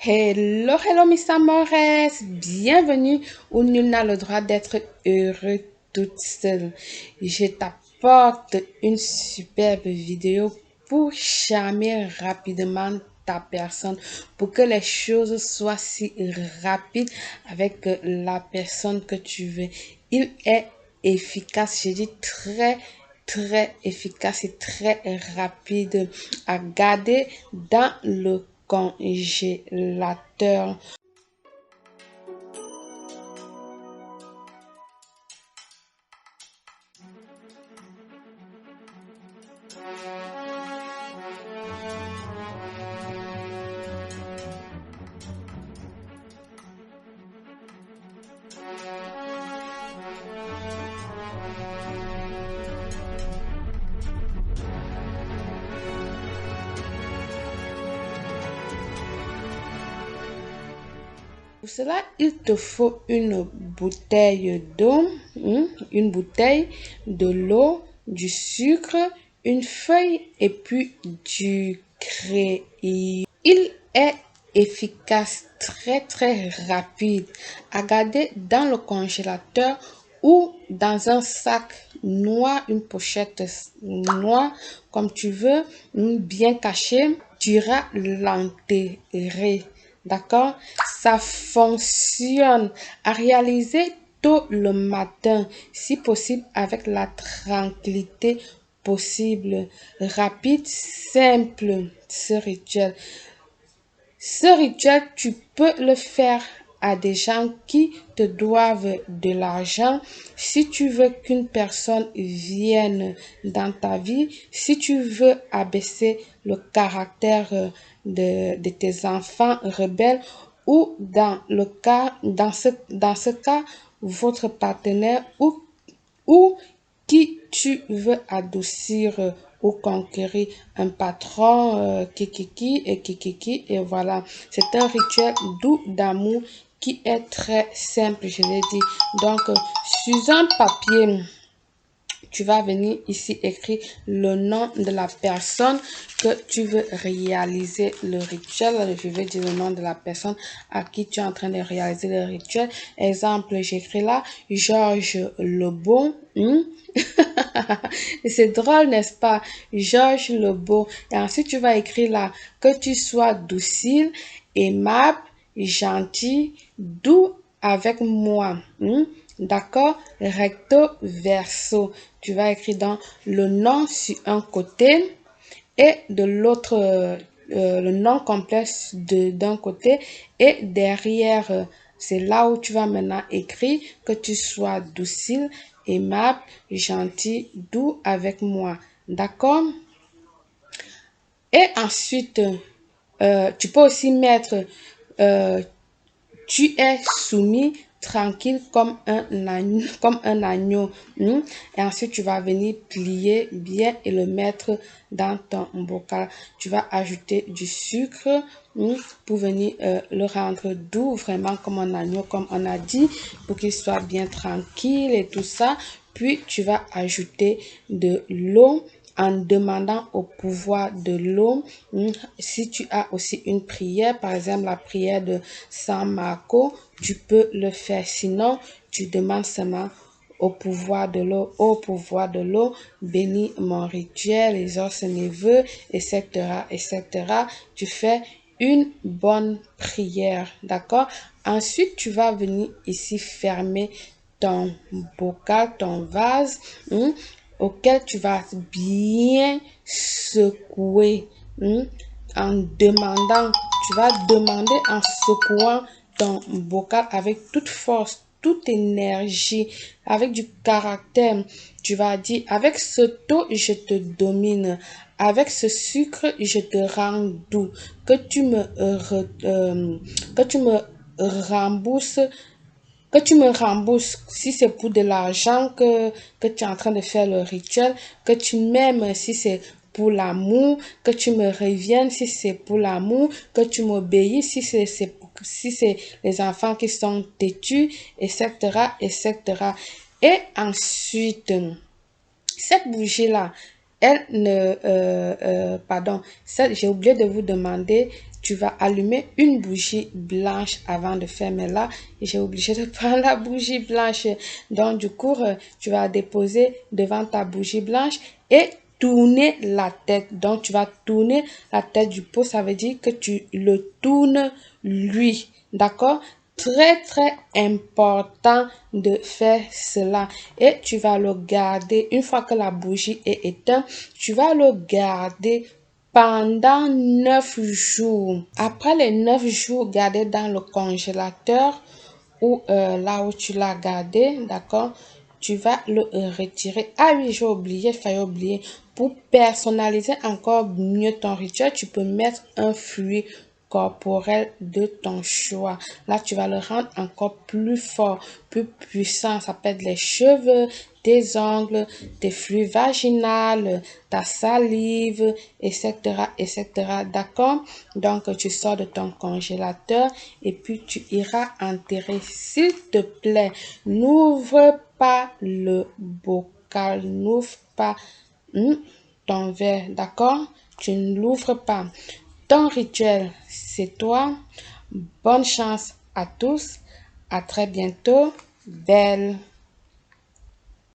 Hello, hello, Miss Amores. Bienvenue où nul n'a le droit d'être heureux toute seule. Je t'apporte une superbe vidéo pour charmer rapidement ta personne, pour que les choses soient si rapides avec la personne que tu veux. Il est efficace, je dis très efficace et très rapide à garder dans le congélateur. Pour cela, il te faut une bouteille d'eau, une bouteille de l'eau, du sucre, une feuille et puis du crayon. Il est efficace, très rapide à garder dans le congélateur ou dans un sac noir, une pochette noire, comme tu veux, bien caché. Tu iras l'enterrer. D'accord? Ça fonctionne à réaliser tôt le matin, si possible avec la tranquillité possible, rapide, simple, ce rituel. Ce rituel, tu peux le faire à des gens qui te doivent de l'argent. Si tu veux qu'une personne vienne dans ta vie, si tu veux abaisser le caractère de tes enfants rebelles, ou dans ce cas, votre partenaire ou qui tu veux adoucir ou conquérir un patron, kikiki et voilà. C'est un rituel doux d'amour qui est très simple, je l'ai dit. Donc, sur un papier, tu vas venir ici écrire le nom de la personne que tu veux réaliser le rituel. Je vais dire le nom de la personne à qui tu es en train de réaliser le rituel. Exemple, j'écris là Georges Lebeau. C'est drôle, n'est-ce pas? Georges Lebeau. Et ensuite, tu vas écrire là que tu sois docile, aimable, gentil, doux avec moi. D'accord? Recto verso. Tu vas écrire dans le nom sur un côté et de l'autre, le nom complet d'un côté et derrière, c'est là où tu vas maintenant écrire que tu sois docile, aimable, gentil, doux avec moi. D'accord? Et ensuite, tu peux aussi mettre euh, tu es soumis tranquille comme un agneau. Et ensuite, tu vas venir plier bien et le mettre dans ton bocal. Tu vas ajouter du sucre pour venir le rendre doux, vraiment comme un agneau, comme on a dit, pour qu'il soit bien tranquille et tout ça. Puis, tu vas ajouter de l'eau en demandant au pouvoir de l'eau. Si tu as aussi une prière, par exemple la prière de San Marco, tu peux le faire. Sinon, tu demandes seulement au pouvoir de l'eau, au pouvoir de l'eau, bénis mon rituel, les os neveux, etc. Tu fais une bonne prière, d'accord? Ensuite, tu vas venir ici fermer ton bocal, ton vase, auquel tu vas bien secouer en demandant, tu vas demander en secouant ton bocal avec toute force, toute énergie, avec du caractère. Tu vas dire, avec ce taux, je te domine. Avec ce sucre, je te rends doux. Que tu me rembourses si c'est pour de l'argent que tu es en train de faire le rituel, que tu m'aimes si c'est pour l'amour, que tu me reviennes si c'est pour l'amour, que tu m'obéis si c'est les enfants qui sont têtus, etc. Et ensuite, cette bougie-là, elle ne, pardon, j'ai oublié de vous demander tu vas allumer une bougie blanche avant de faire. Mais là, j'ai obligé de prendre la bougie blanche. Donc, du coup, tu vas déposer devant ta bougie blanche et tourner la tête. Donc, tu vas tourner la tête du pot. Ça veut dire que tu le tournes lui. D'accord? Très, très important de faire cela. Et tu vas le garder, une fois que la bougie est éteinte, tu vas le garder pendant 9 jours. Après les 9 jours, garder dans le congélateur ou là où tu l'as gardé, d'accord, tu vas le retirer. Ah oui, j'ai oublié, failli oublier. Pour personnaliser encore mieux ton rituel, tu peux mettre un fruit corporel de ton choix. Là, tu vas le rendre encore plus fort, plus puissant. Ça peut être les cheveux, tes ongles, tes fluides vaginales, ta salive, etc., etc. D'accord? Donc, tu sors de ton congélateur et puis tu iras enterrer. S'il te plaît, n'ouvre pas le bocal, n'ouvre pas ton verre, d'accord? Tu ne l'ouvres pas. Ton rituel, c'est toi. Bonne chance à tous. À très bientôt. Belle.